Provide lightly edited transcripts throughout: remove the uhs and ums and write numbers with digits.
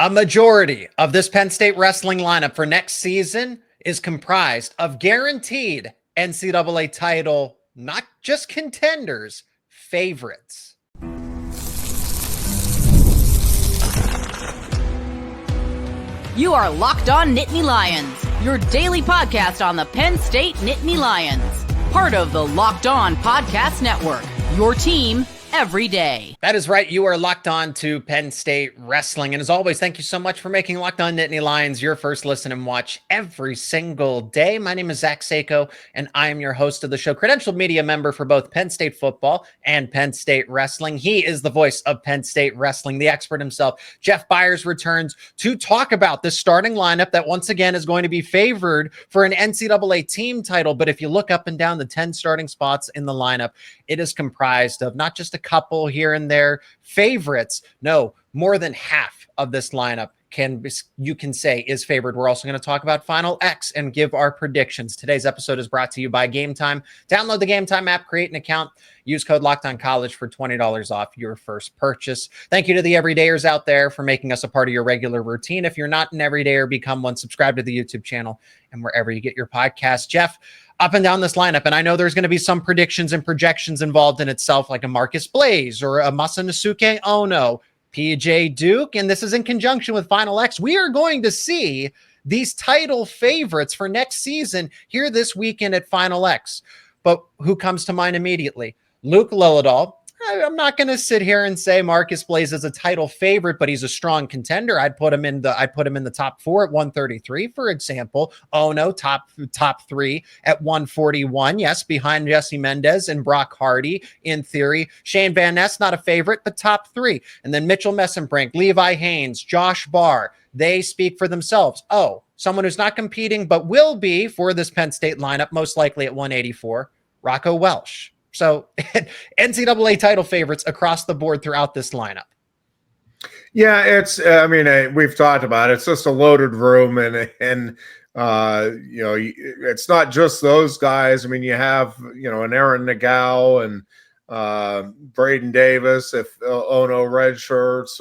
A majority of this Penn State wrestling lineup for next season is comprised of guaranteed NCAA title, not just contenders, favorites. You are Locked On Nittany Lions, your daily podcast on the Penn State Nittany Lions. Part of the Locked On Podcast Network, your team every day. That is right. You are locked on to Penn State Wrestling. And as always, thank you so much for making Locked On Nittany Lions your first listen and watch every single day. My name is Zach Seyko, and I am your host of the show, credentialed media member for both Penn State football and Penn State Wrestling. He is the voice of Penn State Wrestling, the expert himself. Jeff Byers returns to talk about this starting lineup that once again is going to be favored for an NCAA team title. But if you look up and down the 10 starting spots in the lineup, it is comprised of not just a couple here and there favorites. No, more than half of this lineup you can say is favored. We're also going to talk about Final X and give our predictions. Today's episode is brought to you by Game Time. Download the Game Time app, create an account, use code LOCKEDONCollege for $20 off your first purchase. Thank you to the everydayers out there for making us a part of your regular routine. If you're not an everydayer, become one. Subscribe to the YouTube channel and wherever you get your podcasts. Jeff, up and down this lineup, and I know there's going to be some predictions and projections involved in itself, like a Marcus Blaze or a Masanosuke Ono, PJ Duke, and this is in conjunction with Final X. We are going to see these title favorites for next season here this weekend at Final X. But who comes to mind immediately? Luke Lilledahl. I'm not going to sit here and say Marcus Blaze is a title favorite, but he's a strong contender. I'd put him in the top 4 at 133, for example. Oh no, top 3 at 141. Yes, behind Jesse Mendez and Brock Hardy in theory. Shane Van Ness, not a favorite, but top 3. And then Mitchell Messenbrink, Levi Haines, Josh Barr. They speak for themselves. Oh, someone who's not competing, but will be for this Penn State lineup, most likely at 184, Rocco Welsh. So NCAA title favorites across the board throughout this lineup. Yeah, we've talked about it. It's just a loaded room, and it's not just those guys. I mean, you have, an Aaron Nagao and Braden Davis, if Ono red shirts,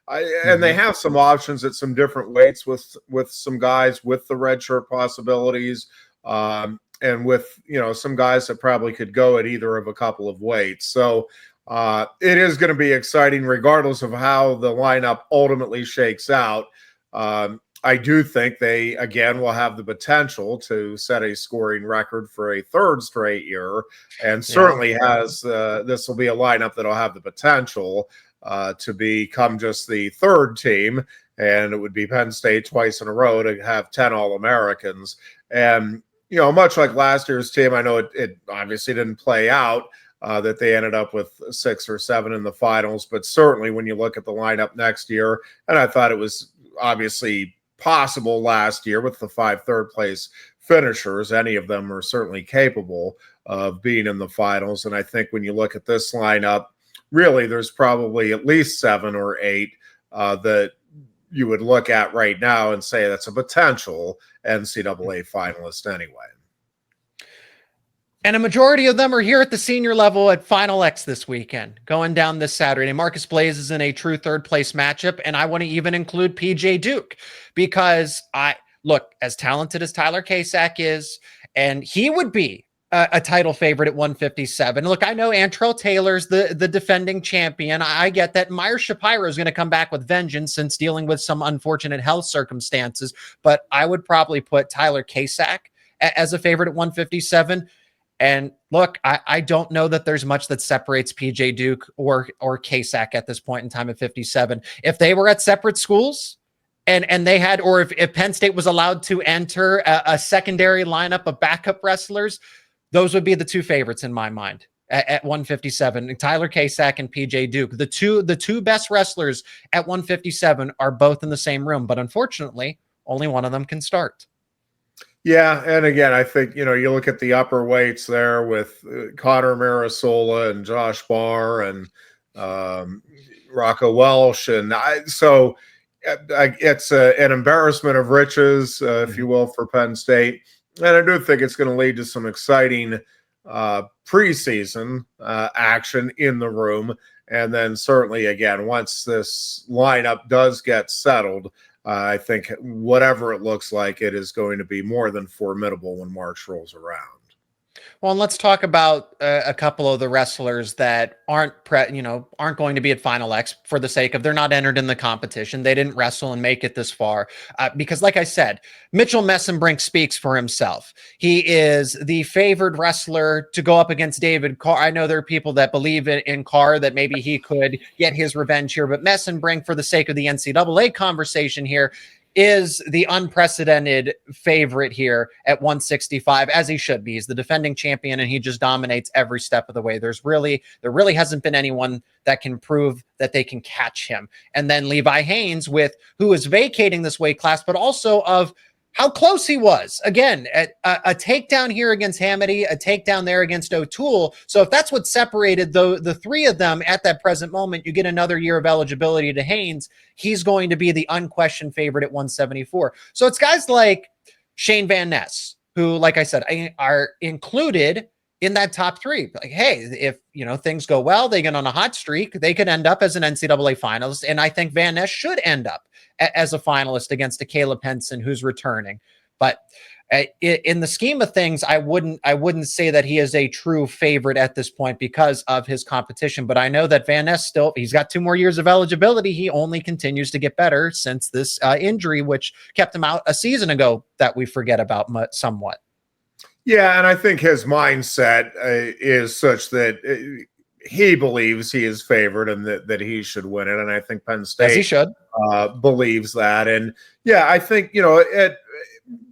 and they have some options at some different weights with some guys with the red shirt possibilities. And with, some guys that probably could go at either of a couple of weights. So it is going to be exciting regardless of how the lineup ultimately shakes out. I do think they, again, will have the potential to set a scoring record for a third straight year, and certainly this will be a lineup that will have the potential to become just the third team, and it would be Penn State twice in a row to have 10 All-Americans. And much like last year's team, I know it obviously didn't play out that they ended up with 6 or 7 in the finals, but certainly when you look at the lineup next year, and I thought it was obviously possible last year with the 5 third-place finishers, any of them are certainly capable of being in the finals. And I think when you look at this lineup, really there's probably at least 7 or 8 that you would look at right now and say that's a potential NCAA finalist anyway. And a majority of them are here at the senior level at Final X this weekend, going down this Saturday. Marcus Blaze is in a true third-place matchup, and I want to even include PJ Duke because as talented as Tyler Kasak is, and he would be a title favorite at 157. Look, I know Antrell Taylor's the defending champion. I get that. Meyer Shapiro is going to come back with vengeance since dealing with some unfortunate health circumstances, but I would probably put Tyler Kasak as a favorite at 157. And look, I don't know that there's much that separates PJ Duke or Kasak at this point in time at 57. If they were at separate schools and they had, or if Penn State was allowed to enter a secondary lineup of backup wrestlers, those would be the 2 favorites in my mind at 157. Tyler Kasak and PJ Duke, the two best wrestlers at 157 are both in the same room, but unfortunately, only one of them can start. Yeah, and again, I think, you look at the upper weights there with Connor Marisola and Josh Barr and Rocco Welsh, and it's an embarrassment of riches, if you will, for Penn State. And I do think it's going to lead to some exciting preseason action in the room. And then certainly, again, once this lineup does get settled, I think whatever it looks like, it is going to be more than formidable when March rolls around. Well, and let's talk about a couple of the wrestlers that aren't going to be at Final X for the sake of they're not entered in the competition. They didn't wrestle and make it this far because, like I said, Mitchell Messenbrink speaks for himself. He is the favored wrestler to go up against David Carr. I know there are people that believe in Carr that maybe he could get his revenge here, but Messenbrink, for the sake of the NCAA conversation here, is the unprecedented favorite here at 165, as he should be. He's the defending champion, and he just dominates every step of the way. There really hasn't been anyone that can prove that they can catch him. And then Levi Haines, who is vacating this weight class, but also of how close he was. Again, a takedown here against Hamady, a takedown there against O'Toole. So if that's what separated the three of them at that present moment, you get another year of eligibility to Haines. He's going to be the unquestioned favorite at 174. So it's guys like Shane Van Ness, who, like I said, are included in that top three. Like, hey, if things go well, they get on a hot streak, they could end up as an NCAA finalist. And I think Van Ness should end up as a finalist against a Caleb Henson who's returning. But in the scheme of things, I wouldn't say that he is a true favorite at this point because of his competition. But I know that Van Ness he's got 2 more years of eligibility. He only continues to get better since this injury, which kept him out a season ago, that we forget about somewhat. Yeah, and I think his mindset is such that he believes he is favored and that he should win it. And I think Penn State, as he should, believes that. And yeah, I think, at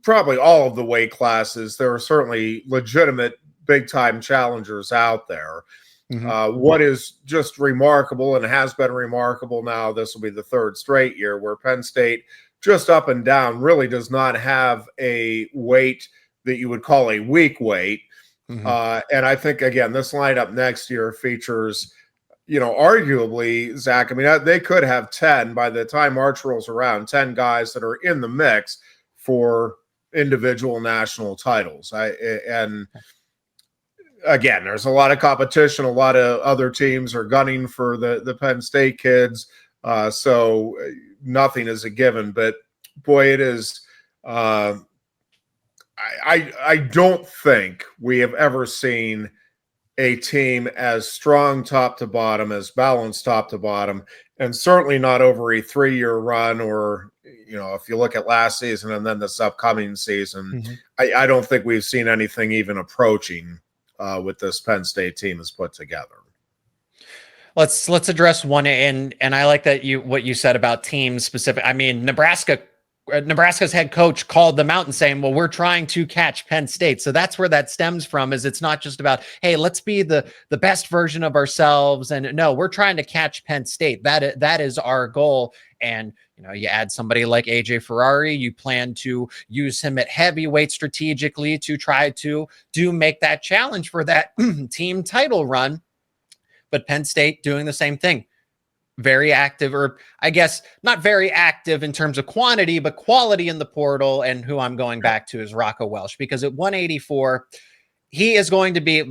probably all of the weight classes, there are certainly legitimate big time challengers out there. Mm-hmm. What is just remarkable and has been remarkable now, this will be the 3rd straight year where Penn State just up and down really does not have a weight that you would call a weak weight. Mm-hmm. And I think, again, this lineup next year features, arguably, Zach, they could have 10 by the time March rolls around, 10 guys that are in the mix for individual national titles. And again, there's a lot of competition. A lot of other teams are gunning for the Penn State kids. So nothing is a given, but boy, it is, I don't think we have ever seen a team as strong top to bottom, as balanced top to bottom, and certainly not over a 3-year run or, if you look at last season and then this upcoming season, mm-hmm. I don't think we've seen anything even approaching what this Penn State team has put together. Let's address one, and I like that what you said about teams specific. Nebraska's head coach called them out and saying, well, we're trying to catch Penn State. So that's where that stems from, is it's not just about, hey, let's be the best version of ourselves. And no, we're trying to catch Penn State. That is our goal. And, you add somebody like AJ Ferrari, you plan to use him at heavyweight strategically to try to make that challenge for that team title run. But Penn State doing the same thing. Very active, or I guess not very active in terms of quantity, but quality in the portal. And who I'm going back to is Rocco Welsh, because at 184, he is going to be,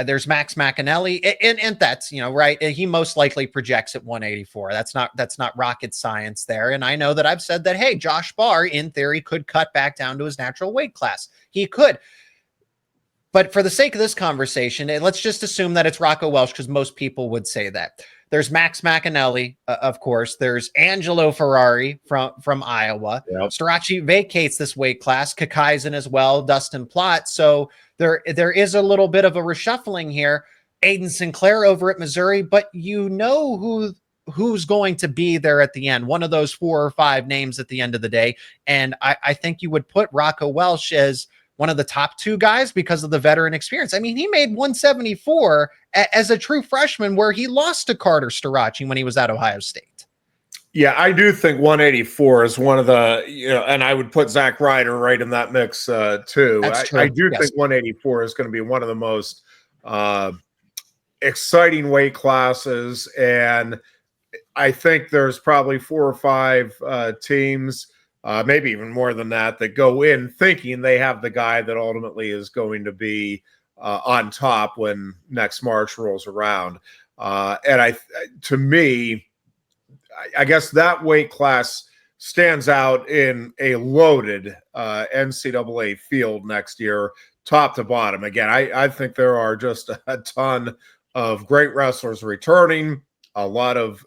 there's Max McAnally, and that's, right. He most likely projects at 184. That's not rocket science there. And I know that I've said that, hey, Josh Barr in theory could cut back down to his natural weight class. He could. But for the sake of this conversation, let's just assume that it's Rocco Welsh, because most people would say that. There's Max McAnally, of course. There's Angelo Ferrari from Iowa. Yep. Starocci vacates this weight class. Keckeisen as well. Dustin Plott. So there is a little bit of a reshuffling here. Aiden Sinclair over at Missouri, but who's going to be there at the end? One of those 4 or 5 names at the end of the day. And I think you would put Rocco Welsh as one of the top 2 guys because of the veteran experience. He made 174 as a true freshman, where he lost to Carter Starocci when he was at Ohio State. Yeah, I do think 184 is one of the, and I would put Zach Ryder right in that mix too. That's true. I do think 184 is going to be one of the most exciting weight classes. And I think there's probably 4 or 5 teams, maybe even more than that go in thinking they have the guy that ultimately is going to be on top when next March rolls around. To me, I guess that weight class stands out in a loaded NCAA field next year, top to bottom. Again, I think there are just a ton of great wrestlers returning, a lot of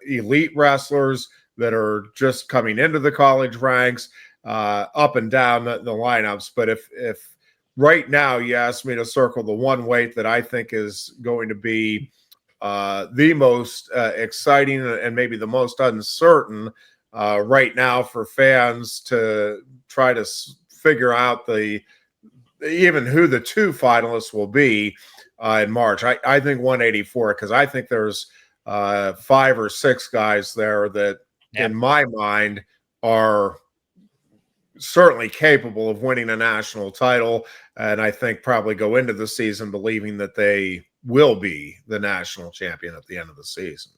elite wrestlers that are just coming into the college ranks, up and down the lineups. But if right now you ask me to circle the one weight that I think is going to be the most exciting and maybe the most uncertain right now for fans to try to figure out even who the two finalists will be in March. I think 184, because I think there's 5 or 6 guys there that, in my mind, are certainly capable of winning a national title, and I think probably go into the season believing that they will be the national champion at the end of the season.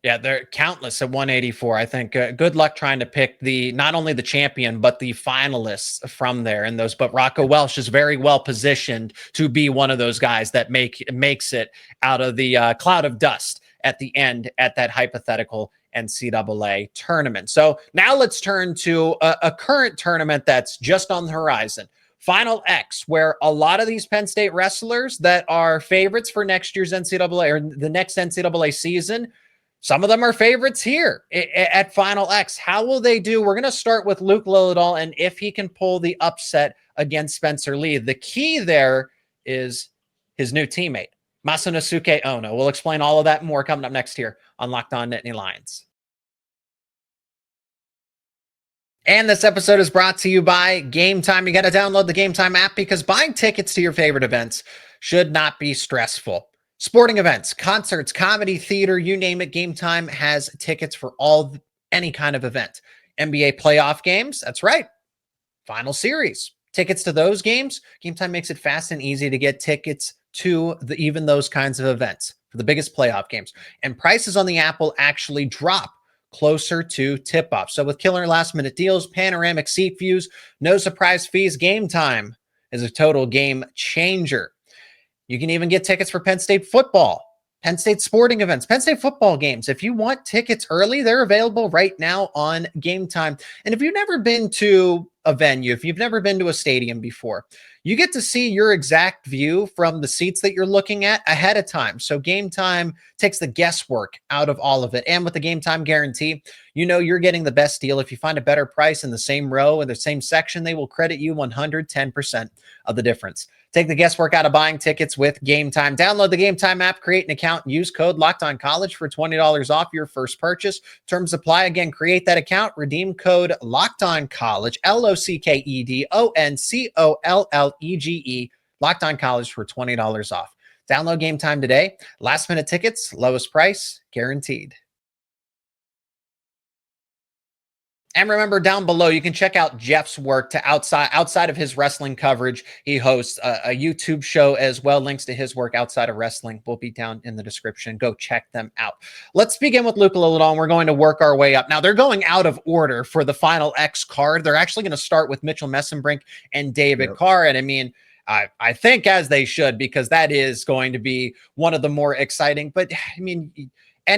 Yeah, they're countless at 184. I think good luck trying to pick not only the champion, but the finalists from there and those. But Rocco Welsh is very well positioned to be one of those guys that makes it out of the cloud of dust at the end at that hypothetical NCAA tournament. So now let's turn to a current tournament that's just on the horizon. Final X, where a lot of these Penn State wrestlers that are favorites for next year's NCAA or the next NCAA season, some of them are favorites here at Final X. How will they do? We're going to start with Luke Lilledahl and if he can pull the upset against Spencer Lee. The key there is his new teammate, Masanosuke Ono. We'll explain all of that and more coming up next here on Locked On Nittany Lions. And this episode is brought to you by Game Time. You got to download the Game Time app because buying tickets to your favorite events should not be stressful. Sporting events, concerts, comedy, theater, you name it, Game Time has tickets for any kind of event. NBA playoff games, that's right. Final series, tickets to those games. Game Time makes it fast and easy to get tickets to even those kinds of events for the biggest playoff games. And prices on the app will actually drop closer to tip-off. So with killer last-minute deals, panoramic seat views, no surprise fees, Game Time is a total game changer. You can even get tickets for Penn State football, Penn State sporting events, Penn State football games. If you want tickets early, they're available right now on Game Time. And if you've never been to a venue, if you've never been to a stadium before, you get to see your exact view from the seats that you're looking at ahead of time. So Game Time takes the guesswork out of all of it. And with the Game Time guarantee, you know you're getting the best deal. If you find a better price in the same row in the same section, they will credit you 110% of the difference. Take the guesswork out of buying tickets with Game Time. Download the Game Time app, create an account, and use code LOCKEDONCollege for $20 off your first purchase. Terms apply. Again, create that account, redeem code LOCKEDONCollege, LOCKEDONCOLLEGE, LOCKEDONCollege for $20 off. Download Game Time today. Last minute tickets, lowest price, guaranteed. And remember, down below, you can check out Jeff's work to outside of his wrestling coverage. He hosts a YouTube show as well. Links to his work outside of wrestling will be down in the description. Go check them out. Let's begin with Luke Lilledahl, and we're going to work our way up. Now, they're going out of order for the Final X card. They're actually going to start with Mitchell Messenbrink and David Carr. And I mean, I think as they should, because that is going to be one of the more exciting. But I mean, I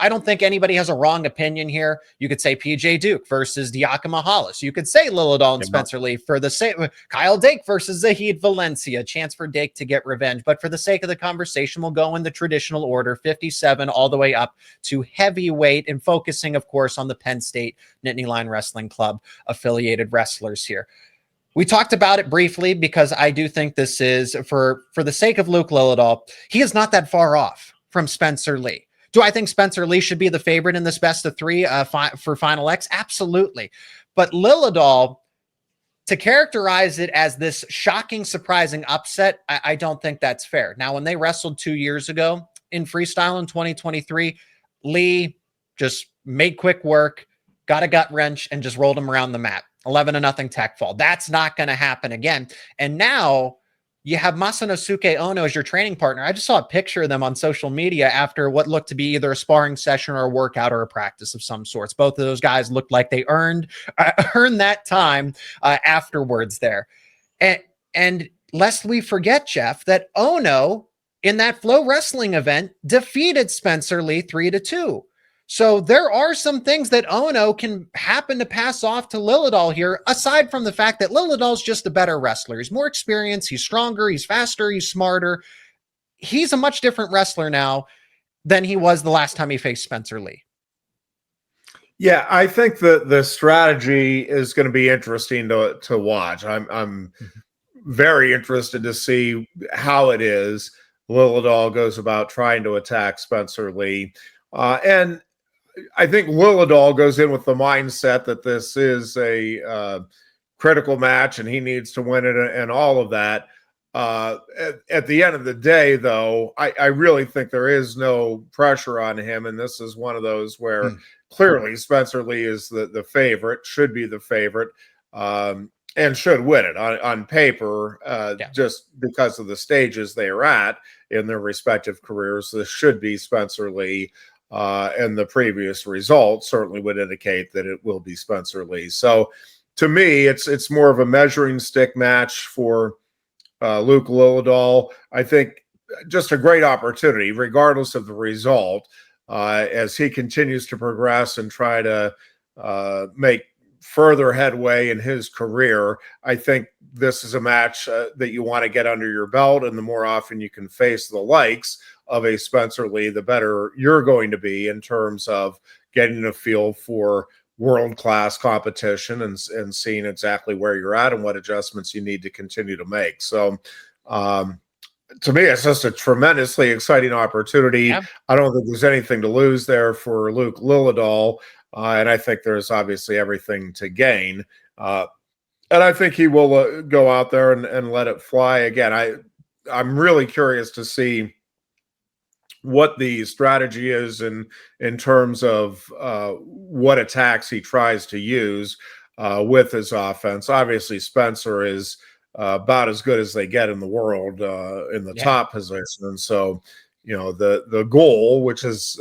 don't think anybody has a wrong opinion here. You could say PJ Duke versus Diakomihalis. You could say Lilledahl and Spencer Lee for the sake. Kyle Dake versus Zahid Valencia. Chance for Dake to get revenge. But for the sake of the conversation, we'll go in the traditional order, 57 all the way up to heavyweight, and focusing, of course, on the Penn State Nittany Lion Wrestling Club affiliated wrestlers here. We talked about it briefly because I do think this is, for the sake of Luke Lilledahl, he is not that far off from Spencer Lee. Do I think Spencer Lee should be the favorite in this best of three for Final X? Absolutely. But Lilledahl, to characterize it as this shocking, surprising upset, I don't think that's fair. Now, when they wrestled 2 years ago in Freestyle in 2023, Lee just made quick work, got a gut wrench, and just rolled him around the mat. 11-0 tech fall. That's not going to happen again. And now you have Masanosuke Ono as your training partner. I just saw a picture of them on social media after what looked to be either a sparring session or a workout or a practice of some sorts. Both of those guys looked like they earned that time afterwards there. And lest we forget, Jeff, that Ono in that Flow Wrestling event defeated Spencer Lee 3-2. So there are some things that Ono can happen to pass off to Lilledahl here, aside from the fact that Lilledahl's just a better wrestler. He's more experienced, he's stronger, he's faster, he's smarter. He's a much different wrestler now than he was the last time he faced Spencer Lee. Yeah, I think the strategy is going to be interesting to watch. I'm very interested to see how it is Lilledahl goes about trying to attack Spencer Lee. And I think Lilledahl goes in with the mindset that this is a critical match and he needs to win it and all of that. At the end of the day, though, I really think there is no pressure on him. And this is one of those where clearly Spencer Lee is the favorite, should be the favorite, and should win it on paper, just because of the stages they are at in their respective careers. This should be Spencer Lee. And the previous results certainly would indicate that it will be Spencer Lee. So to me, it's more of a measuring stick match for Luke Lilledahl. I think just a great opportunity, regardless of the result, as he continues to progress and try to make further headway in his career. I think this is a match that you want to get under your belt, and the more often you can face the likes of a Spencer Lee, the better you're going to be in terms of getting a feel for world-class competition and seeing exactly where you're at and what adjustments you need to continue to make. So to me, it's just a tremendously exciting opportunity. Yeah. I don't think there's anything to lose there for Luke Lilledahl. And I think there's obviously everything to gain. And I think he will go out there and let it fly. Again, I'm really curious to see what the strategy is in terms of what attacks he tries to use with his offense. Obviously, Spencer is about as good as they get in the world in the top position. And so, the goal, which is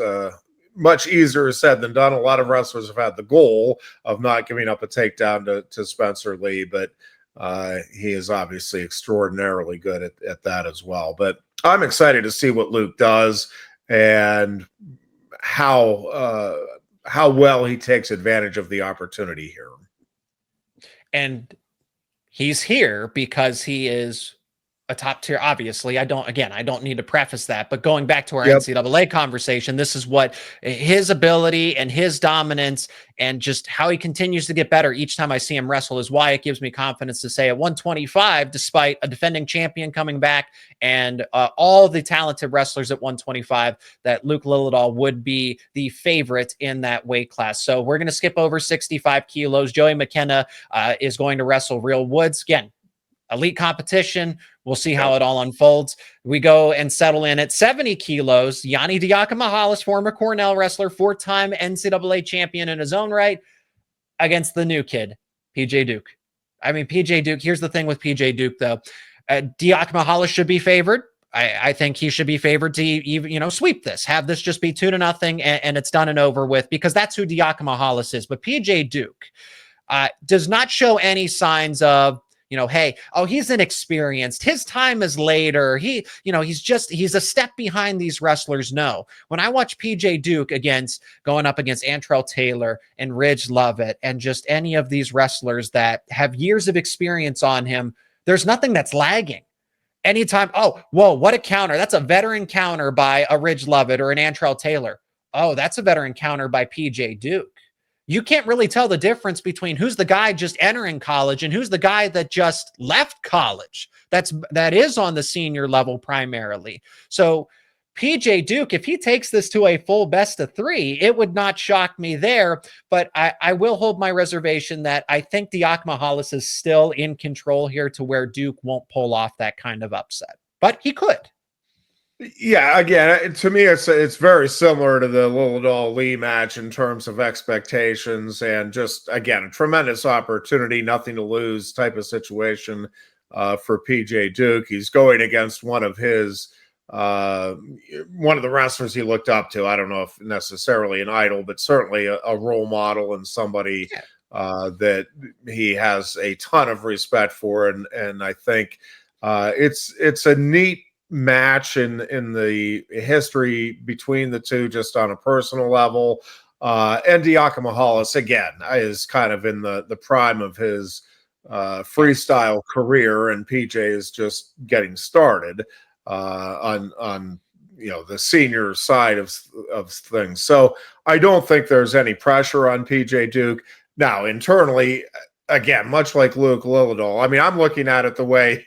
much easier said than done. A lot of wrestlers have had the goal of not giving up a takedown to Spencer Lee, but he is obviously extraordinarily good at that as well. But I'm excited to see what Luke does and how well he takes advantage of the opportunity here. And he's here because he is a top tier. Obviously, I don't need to preface that, but going back to our NCAA conversation, this is what his ability and his dominance and just how he continues to get better each time I see him wrestle is why it gives me confidence to say at 125, despite a defending champion coming back and all the talented wrestlers at 125, that Luke Lilledahl would be the favorite in that weight class. So we're going to skip over 65 kilos. Joey McKenna is going to wrestle Real Woods. Again, elite competition. We'll see how it all unfolds. We go and settle in at 70 kilos. Yianni Diakomihalis, former Cornell wrestler, 4-time NCAA champion in his own right, against the new kid, PJ Duke. I mean, PJ Duke, here's the thing with PJ Duke, though. Diakomihalis should be favored. I think he should be favored to even, sweep this, have this just be 2-0 and it's done and over with, because that's who Diakomihalis is. But PJ Duke does not show any signs of, he's inexperienced. His time is later. He's a step behind these wrestlers. No, when I watch PJ Duke going up against Antrell Taylor and Ridge Lovett and just any of these wrestlers that have years of experience on him, there's nothing that's lagging. Anytime, what a counter. That's a veteran counter by a Ridge Lovett or an Antrell Taylor. Oh, that's a veteran counter by PJ Duke. You can't really tell the difference between who's the guy just entering college and who's the guy that just left college. That is on the senior level primarily. So PJ Duke, if he takes this to a full best of 3, it would not shock me there. But I will hold my reservation that I think Diakomihalis is still in control here to where Duke won't pull off that kind of upset. But he could. Yeah, again, to me, it's very similar to the Lilledahl Lee match in terms of expectations and just, again, a tremendous opportunity, nothing to lose type of situation for PJ Duke. He's going against one of the wrestlers he looked up to. I don't know if necessarily an idol, but certainly a role model and somebody that he has a ton of respect for. And I think it's a neat match in the history between the two, just on a personal level. And Diakomihalis, again, is kind of in the prime of his freestyle career, and PJ is just getting started on the senior side of things. So I don't think there's any pressure on PJ Duke. Now, internally, again, much like Luke Lilledahl, I mean, I'm looking at it the way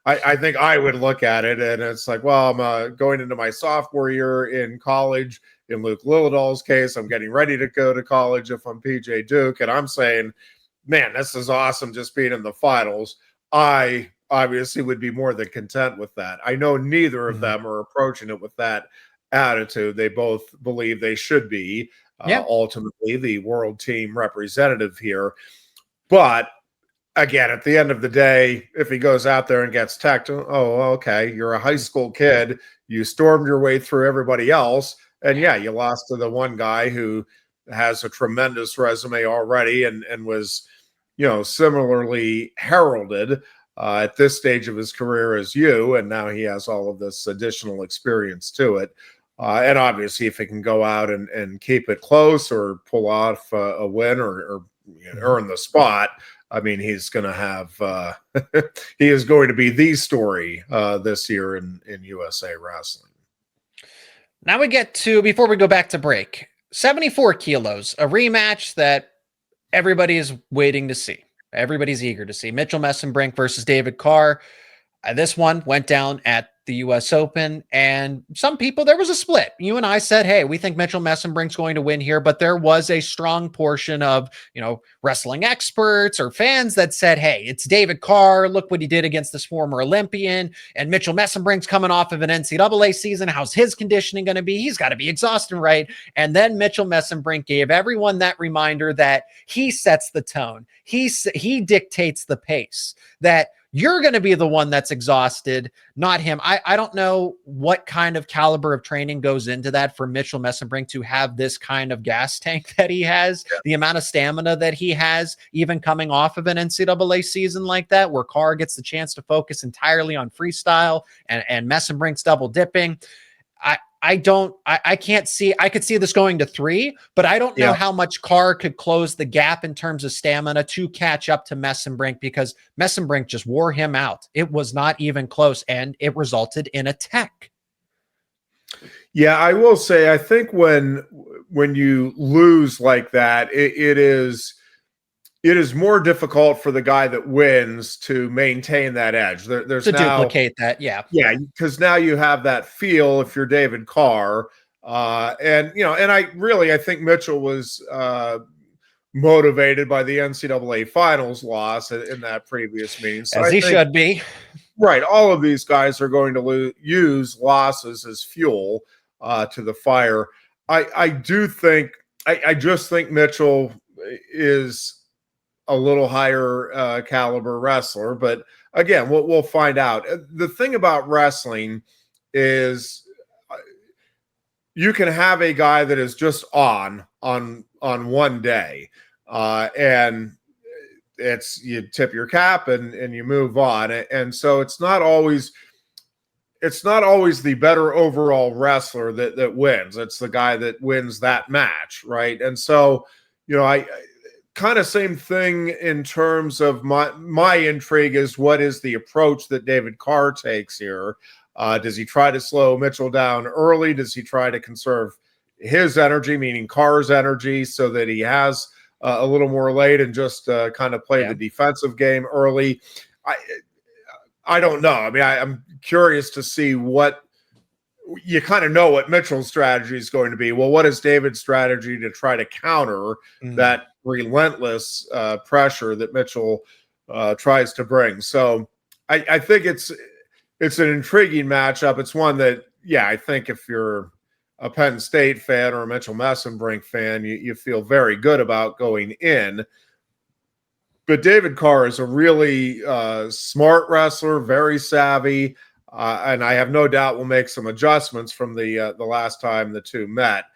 I think I would look at it, and it's like, well, I'm going into my sophomore year in college. In Luke Lilledahl's case, I'm getting ready to go to college if I'm PJ Duke, and I'm saying, man, this is awesome just being in the finals. I obviously would be more than content with that. I know neither of them are approaching it with that attitude. They both believe they should be ultimately the world team representative here. But again, at the end of the day, if he goes out there and gets teched, oh, okay, you're a high school kid. You stormed your way through everybody else. And yeah, you lost to the one guy who has a tremendous resume already and was, similarly heralded at this stage of his career as you. And now he has all of this additional experience to it. And obviously, if he can go out and keep it close or pull off a win or earn the spot, I mean, he's going to have he is going to be the story this year in USA Wrestling. Now we get to, before we go back to break, 74 kilos, a rematch that everybody is waiting to see. Everybody's eager to see. Mitchell Messenbrink versus David Carr. This one went down at the U.S. Open, and some people, there was a split. You and I said, hey, we think Mitchell Messenbrink's going to win here, but there was a strong portion of, wrestling experts or fans that said, hey, it's David Carr. Look what he did against this former Olympian, and Mitchell Messenbrink's coming off of an NCAA season. How's his conditioning going to be? He's got to be exhausted, right? And then Mitchell Messenbrink gave everyone that reminder that he sets the tone. He dictates the pace, that you're going to be the one that's exhausted, not him. I don't know what kind of caliber of training goes into that for Mitchell Messenbrink to have this kind of gas tank that he has, the amount of stamina that he has, even coming off of an NCAA season like that, where Carr gets the chance to focus entirely on freestyle and Messenbrink's double dipping. I can't see, I could see this going to 3, but I don't know how much Carr could close the gap in terms of stamina to catch up to Messenbrink, because Messenbrink just wore him out. It was not even close, and it resulted in a tech. Yeah, I will say, I think when you lose like that, it is more difficult for the guy that wins to maintain that edge. There's to now, duplicate that, yeah, because now you have that feel if you're David Carr, and I think Mitchell was motivated by the NCAA finals loss in that previous meeting, so as he should be. Right, all of these guys are going to use losses as fuel to the fire. I just think Mitchell is a little higher caliber wrestler, but again, we'll find out. The thing about wrestling is you can have a guy that is just on one day, and you tip your cap and you move on, and so it's not always the better overall wrestler that wins. It's the guy that wins that match, right? And so I kind of same thing in terms of my intrigue is, what is the approach that David Carr takes here? Does he try to slow Mitchell down early? Does he try to conserve his energy, meaning Carr's energy, so that he has a little more late and just kind of play the defensive game early? I don't know. I mean, I'm curious to see what you kind of know what Mitchell's strategy is going to be. Well, what is David's strategy to try to counter that relentless pressure that Mitchell tries to bring? So I think it's an intriguing matchup. It's one that, I think if you're a Penn State fan or a Mitchell Messenbrink fan, you feel very good about going in. But David Carr is a really smart wrestler, very savvy, and I have no doubt will make some adjustments from the last time the two met.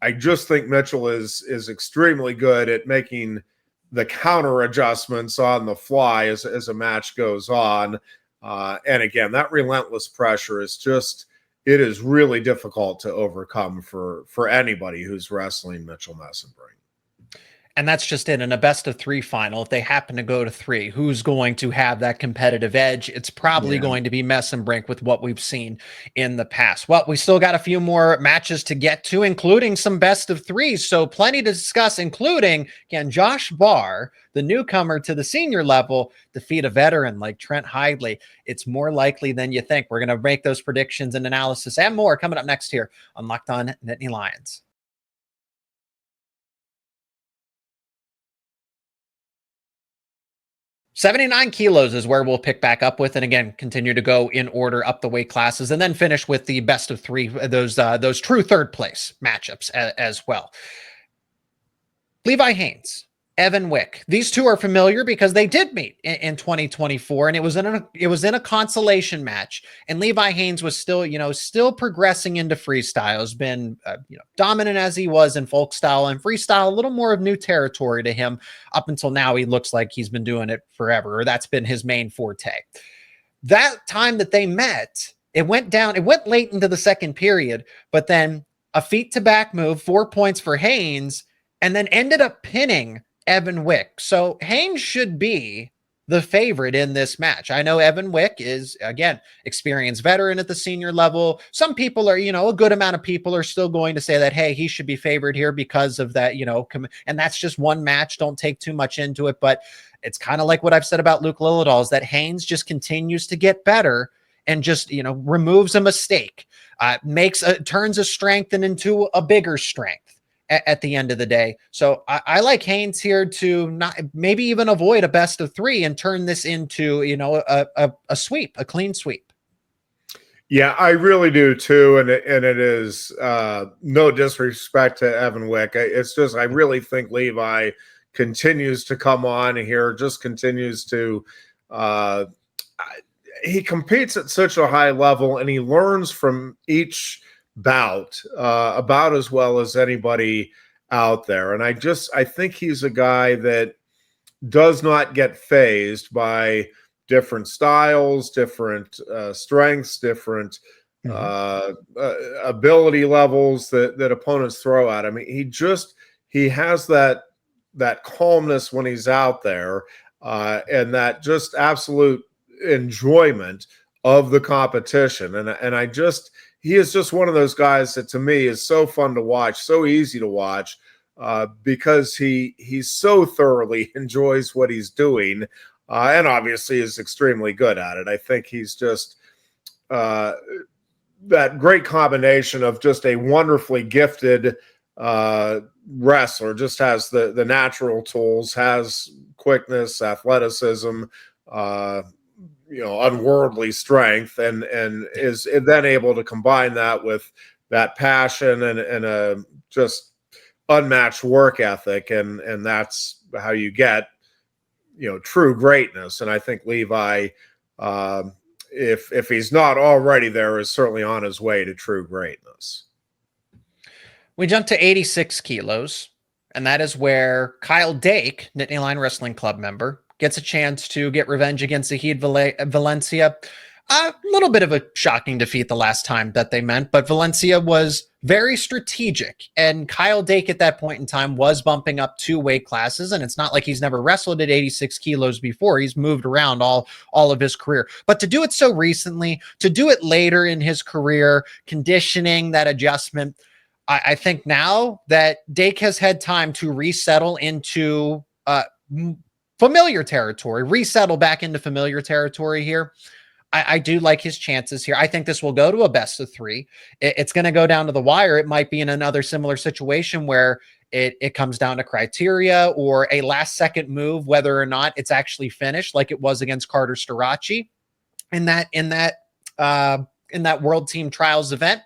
I just think Mitchell is extremely good at making the counter adjustments on the fly as a match goes on. And again, that relentless pressure is just, it is really difficult to overcome for anybody who's wrestling Mitchell Messenbrink. And that's just it. In a best of 3 final, if they happen to go to 3, who's going to have that competitive edge? It's probably going to be Mesenbrink with what we've seen in the past. Well, we still got a few more matches to get to, including some best of 3s. So plenty to discuss, including, again, Josh Barr, the newcomer to the senior level, defeat a veteran like Trent Hidlay. It's more likely than you think. We're going to make those predictions and analysis and more coming up next here on Locked On Nittany Lions. 79 kilos is where we'll pick back up with, and again, continue to go in order up the weight classes, and then finish with the best of 3, those true third place matchups as well. Levi Haines, Evan Wick. These two are familiar because they did meet in 2024, and it was in a consolation match. And Levi Haines was still progressing into freestyle. Has been dominant as he was in folk style and freestyle, a little more of new territory to him. Up until now, he looks like he's been doing it forever, or that's been his main forte. That time that they met, it went late into the second period, but then a feet to back move, 4 points for Haines, and then ended up pinning Evan Wick. So Haynes should be the favorite in this match. I know Evan Wick is, again, experienced veteran at the senior level. Some people are, a good amount of people are still going to say that, hey, he should be favored here because of that, and that's just one match. Don't take too much into it. But it's kind of like what I've said about Luke Lilledahl, is that Haynes just continues to get better and just, removes a mistake, turns a strength into a bigger strength at the end of the day. So I like Haynes here to not maybe even avoid a best of 3 and turn this into, a sweep, a clean sweep. Yeah, I really do too. And it is no disrespect to Evan Wick. It's just, I really think Levi continues to come on here, just continues to, he competes at such a high level, and he learns from each bout about as well as anybody out there. And I think he's a guy that does not get phased by different styles, different strengths, different ability levels that opponents throw at him. He has that calmness when he's out there, and that just absolute enjoyment of the competition. And he is just one of those guys that to me is so fun to watch, so easy to watch, because he so thoroughly enjoys what he's doing, and obviously is extremely good at it. I think he's just that great combination of just a wonderfully gifted wrestler, just has the natural tools, has quickness, athleticism, unworldly strength, and is then able to combine that with that passion and a just unmatched work ethic, and that's how you get true greatness. And I think Levi, if he's not already there, is certainly on his way to true greatness. We jump to 86 kilos, and that is where Kyle Dake, Nittany Lion Wrestling Club member, gets a chance to get revenge against Zahid Valencia. A little bit of a shocking defeat the last time that they met, but Valencia was very strategic, and Kyle Dake at that point in time was bumping up 2 weight classes, and it's not like he's never wrestled at 86 kilos before. He's moved around all of his career, but to do it so recently, to do it later in his career, conditioning, that adjustment, I think now that Dake has had time to resettle into familiar territory, resettle back into familiar territory here, I do like his chances here. I think this will go to a best of 3. It's going to go down to the wire. It might be in another similar situation where it comes down to criteria or a last second move, whether or not it's actually finished, like it was against Carter Starocci in that World Team Trials event.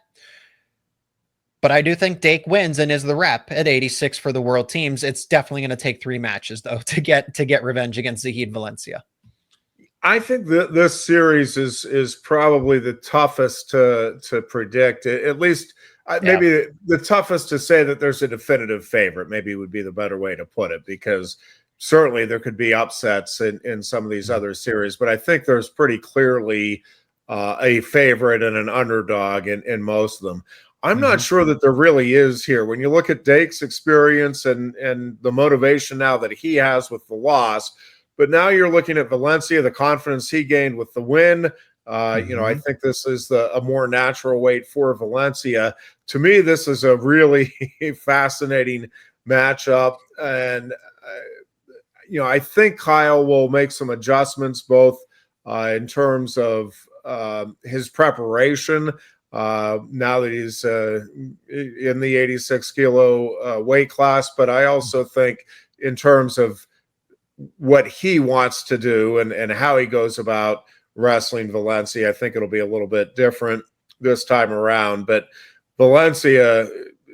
But I do think Dake wins and is the rep at 86 for the world teams. It's definitely going to take 3 matches though to get revenge against Zahid Valencia. I think that this series is probably the toughest to predict. At least maybe the toughest to say that there's a definitive favorite. Maybe would be the better way to put it, because certainly there could be upsets in some of these other series, but I think there's pretty clearly a favorite and an underdog in most of them. I'm not sure that there really is here. When you look at Dake's experience and the motivation now that he has with the loss, but now you're looking at Valencia, the confidence he gained with the win. I think this is a more natural weight for Valencia. To me, this is a really fascinating matchup. And, I think Kyle will make some adjustments both in terms of his preparation now that he's in the 86 kilo weight class. But I also think in terms of what he wants to do and how he goes about wrestling Valencia, I think it'll be a little bit different this time around. But Valencia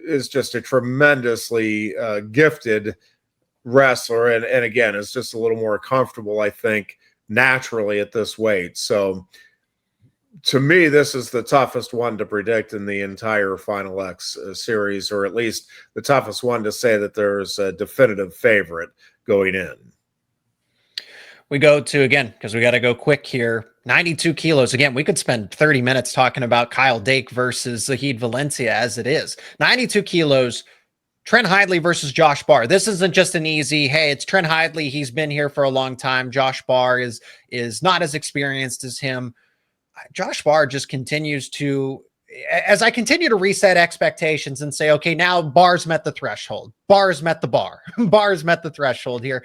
is just a tremendously gifted wrestler, and again, is just a little more comfortable, I think, naturally at this weight. So to me, this is the toughest one to predict in the entire Final X series, or at least the toughest one to say that there's a definitive favorite going in. We go to, again, because we got to go quick here, 92 kilos. Again, we could spend 30 minutes talking about Kyle Dake versus Zahid Valencia as it is. 92 kilos, Trent Hidlay versus Josh Barr. This isn't just an easy, hey, it's Trent Hidlay. He's been here for a long time. Josh Barr is not as experienced as him. Josh Barr just continues to, as I continue to reset expectations and say, okay, now Barr's met the threshold. Barr's met the bar. Barr's met the threshold here.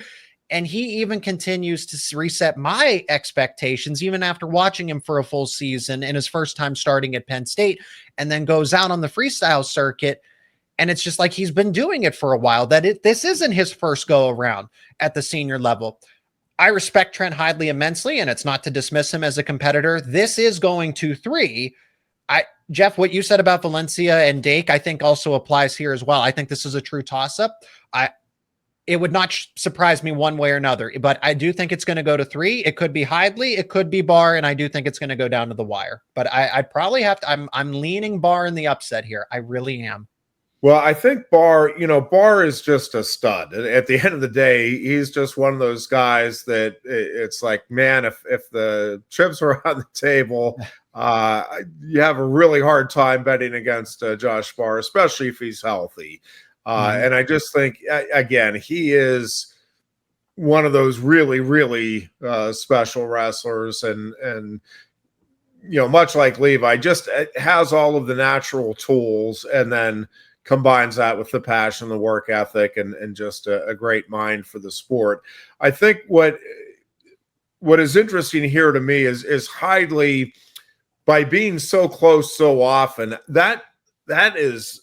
And he even continues to reset my expectations, even after watching him for a full season in his first time starting at Penn State, and then goes out on the freestyle circuit. And it's just like he's been doing it for a while, that this isn't his first go around at the senior level. I respect Trent Hidlay immensely, and it's not to dismiss him as a competitor. This is going to 3. Jeff, what you said about Valencia and Dake, I think also applies here as well. I think this is a true toss-up. It would not surprise me one way or another, but I do think it's going to go to 3. It could be Hidlay, it could be Barr, and I do think it's going to go down to the wire. But I'd probably have to. I'm leaning Barr in the upset here. I really am. Well, I think Barr is just a stud. At the end of the day, he's just one of those guys that it's like, man, if the chips are on the table, you have a really hard time betting against Josh Barr, especially if he's healthy. And I just think, again, he is one of those really, really special wrestlers. And much like Levi, just has all of the natural tools and then combines that with the passion, the work ethic, and just a great mind for the sport. I think what is interesting here to me is Hidlay, by being so close so often, that is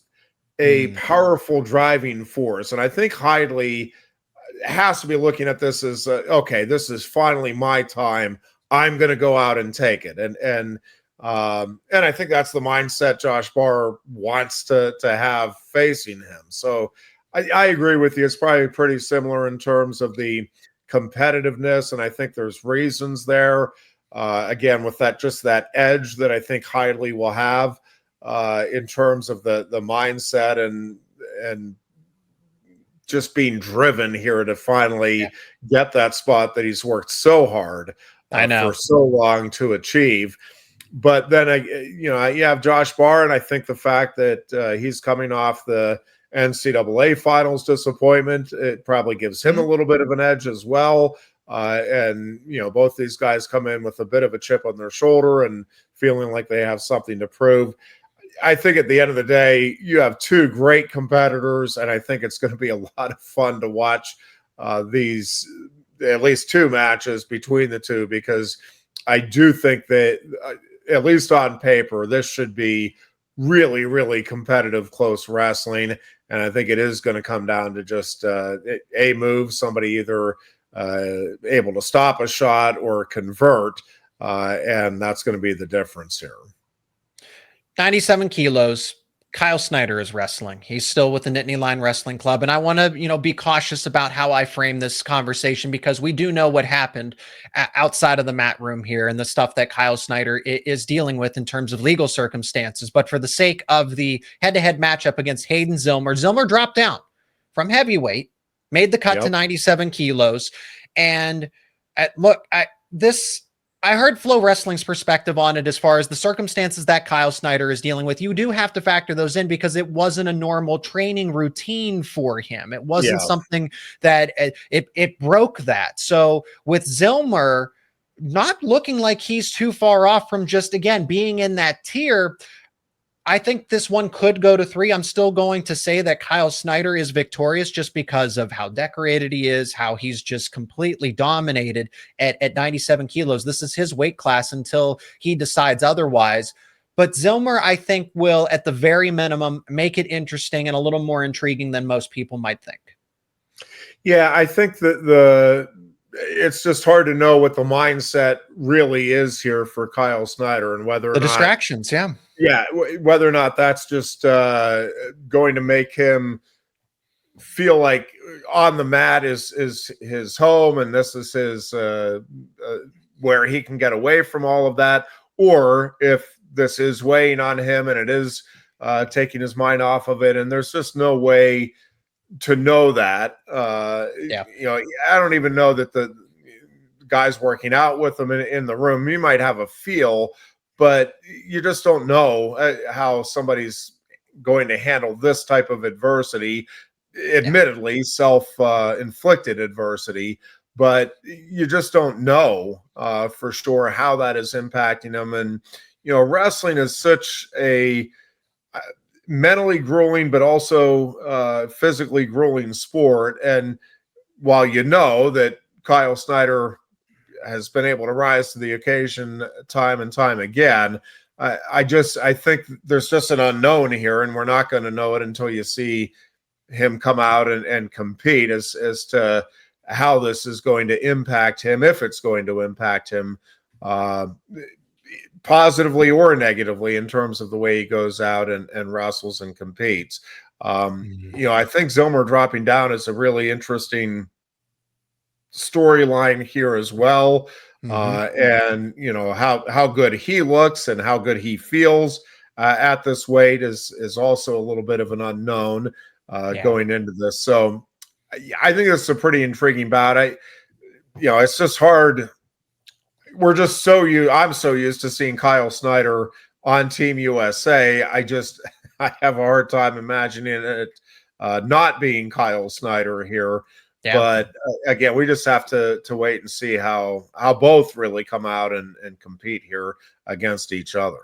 a powerful driving force. And I think Hidlay has to be looking at this as, okay, this is finally my time. I'm going to go out and take it. And I think that's the mindset Josh Barr wants to have facing him. So I agree with you. It's probably pretty similar in terms of the competitiveness. And I think there's reasons there, again, with that edge that I think Hidlay will have. In terms of the mindset and just being driven here to finally get that spot that he's worked so hard for so long to achieve. But then, you have Josh Barr, and I think the fact that he's coming off the NCAA finals disappointment, it probably gives him a little bit of an edge as well. And, both these guys come in with a bit of a chip on their shoulder and feeling like they have something to prove. I think at the end of the day, you have 2 great competitors, and I think it's going to be a lot of fun to watch these at least 2 matches between the 2, because I do think that, at least on paper, this should be really, really competitive, close wrestling. And I think it is going to come down to just a move, somebody either able to stop a shot or convert, and that's going to be the difference here. 97 kilos. Kyle Snyder is wrestling. He's still with the Nittany Lion Wrestling Club. And I want to, be cautious about how I frame this conversation, because we do know what happened outside of the mat room here and the stuff that Kyle Snyder is dealing with in terms of legal circumstances. But for the sake of the head-to-head matchup against Hayden Zillmer dropped down from heavyweight made the cut to 97 kilos. And look, I heard Flow Wrestling's perspective on it as far as the circumstances that Kyle Snyder is dealing with. You do have to factor those in because it wasn't a normal training routine for him. It wasn't something that it broke that. So with Zillmer not looking like he's too far off from just, again, being in that tier, I think this one could go to 3. I'm still going to say that Kyle Snyder is victorious just because of how decorated he is, how he's just completely dominated at 97 kilos. This is his weight class until he decides otherwise. But Zillmer, I think, will, at the very minimum, make it interesting and a little more intriguing than most people might think. Yeah, I think that it's just hard to know what the mindset really is here for Kyle Snyder and whether the distractions, whether or not that's just going to make him feel like on the mat is his home and this is his where he can get away from all of that, or if this is weighing on him and it is taking his mind off of it, and there's just no way to know that. You know, I don't even know that the guys working out with them in the room, you might have a feel, but you just don't know how somebody's going to handle this type of adversity, admittedly self-inflicted adversity, but you just don't know for sure how that is impacting them. And, you know, wrestling is such a mentally grueling, but also physically grueling sport. And while you know that Kyle Snyder has been able to rise to the occasion time and time again, I think there's just an unknown here, and we're not going to know it until you see him come out and compete as to how this is going to impact him, if it's going to impact him positively or negatively in terms of the way he goes out and wrestles and competes. You know, I think Zillmer dropping down is a really interesting storyline here as well. And you know, how good he looks and how good he feels at this weight is also a little bit of an unknown going into this. So I think it's a pretty intriguing bout. You know, it's just hard. We're just I'm so used to seeing Kyle Snyder on Team USA. I have a hard time imagining it not being Kyle Snyder here. But again, we just have to wait and see how both really come out and compete here against each other.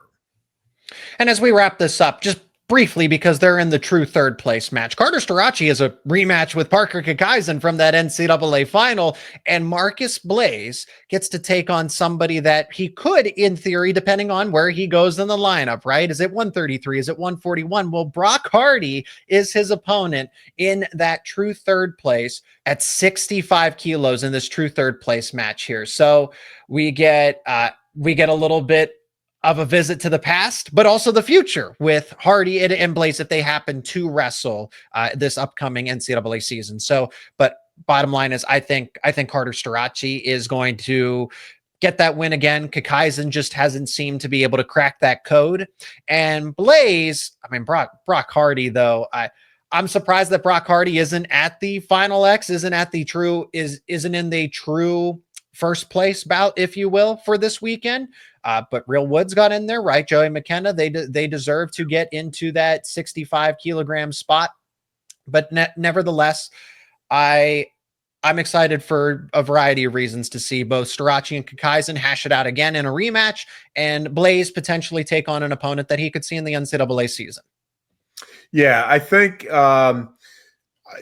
And as we wrap this up, just briefly, because they're in the true third place match, Carter Starocci is a rematch with Parker Keckeisen from that NCAA final, and Marcus Blaze gets to take on somebody that he could, in theory, depending on where he goes in the lineup, right? Is it 133? Is it 141? Well, Brock Hardy is his opponent in that true third place at 65 kilos in this true third place match here. So we get a little bit of a visit to the past, but also the future with Hardy and Blaze if they happen to wrestle this upcoming NCAA season. So, but bottom line is, I think Carter Starocci is going to get that win again. Keckeisen just hasn't seemed to be able to crack that code. And Blaze, I mean, Brock Hardy, though, I'm surprised that Brock Hardy isn't at the Final X, isn't in the true first place bout, if you will, for this weekend. But Real Woods got in there, right? Joey McKenna, they deserve to get into that 65 kilogram spot. But nevertheless, I'm excited for a variety of reasons to see both Starocci and Keckeisen hash it out again in a rematch, and Blaze potentially take on an opponent that he could see in the NCAA season. Yeah, I think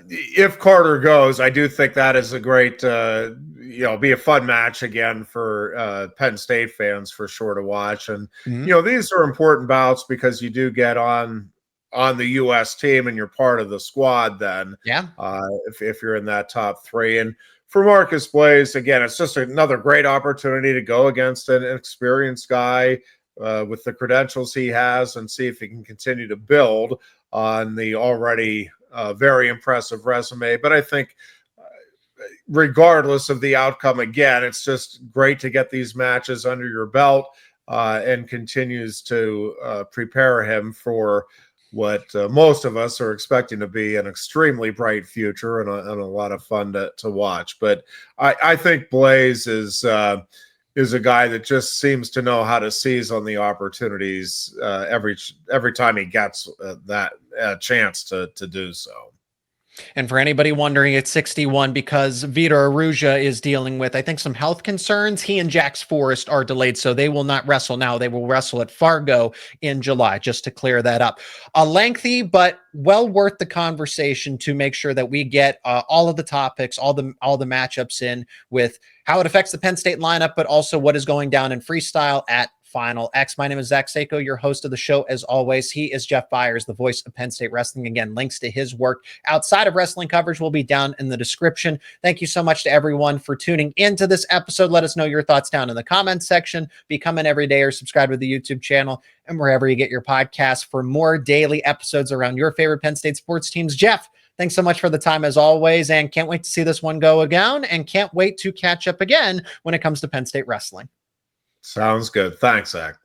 if Carter goes, I do think that is a great, be a fun match again for Penn State fans for sure to watch. And, you know, these are important bouts because you do get on the U.S. team and you're part of the squad then. Yeah. If you're in that top three. And for Marcus Blaze, again, it's just another great opportunity to go against an experienced guy with the credentials he has and see if he can continue to build on the already very impressive resume. But I think regardless of the outcome, again, it's just great to get these matches under your belt and continues to prepare him for what most of us are expecting to be an extremely bright future and a lot of fun to watch. But I think Blaze is a guy that just seems to know how to seize on the opportunities every time he gets that chance to do so. And for anybody wondering, it's 61 because Vitor Aruja is dealing with, I think, some health concerns. He and Jax Forrest are delayed, so they will not wrestle now. They will wrestle at Fargo in July, just to clear that up. A lengthy, but well worth the conversation to make sure that we get all of the topics, all the matchups in with how it affects the Penn State lineup, but also what is going down in freestyle at Final X. My name is Zach Seyko, your host of the show. As always, he is Jeff Byers, the voice of Penn State Wrestling. Again, links to his work outside of wrestling coverage will be down in the description. Thank you so much to everyone for tuning into this episode. Let us know your thoughts down in the comments section. Become an everyday or subscribe to the YouTube channel and wherever you get your podcasts for more daily episodes around your favorite Penn State sports teams. Jeff, thanks so much for the time as always, and can't wait to see this one go down, and can't wait to catch up again when it comes to Penn State wrestling. Sounds good. Thanks, Zach.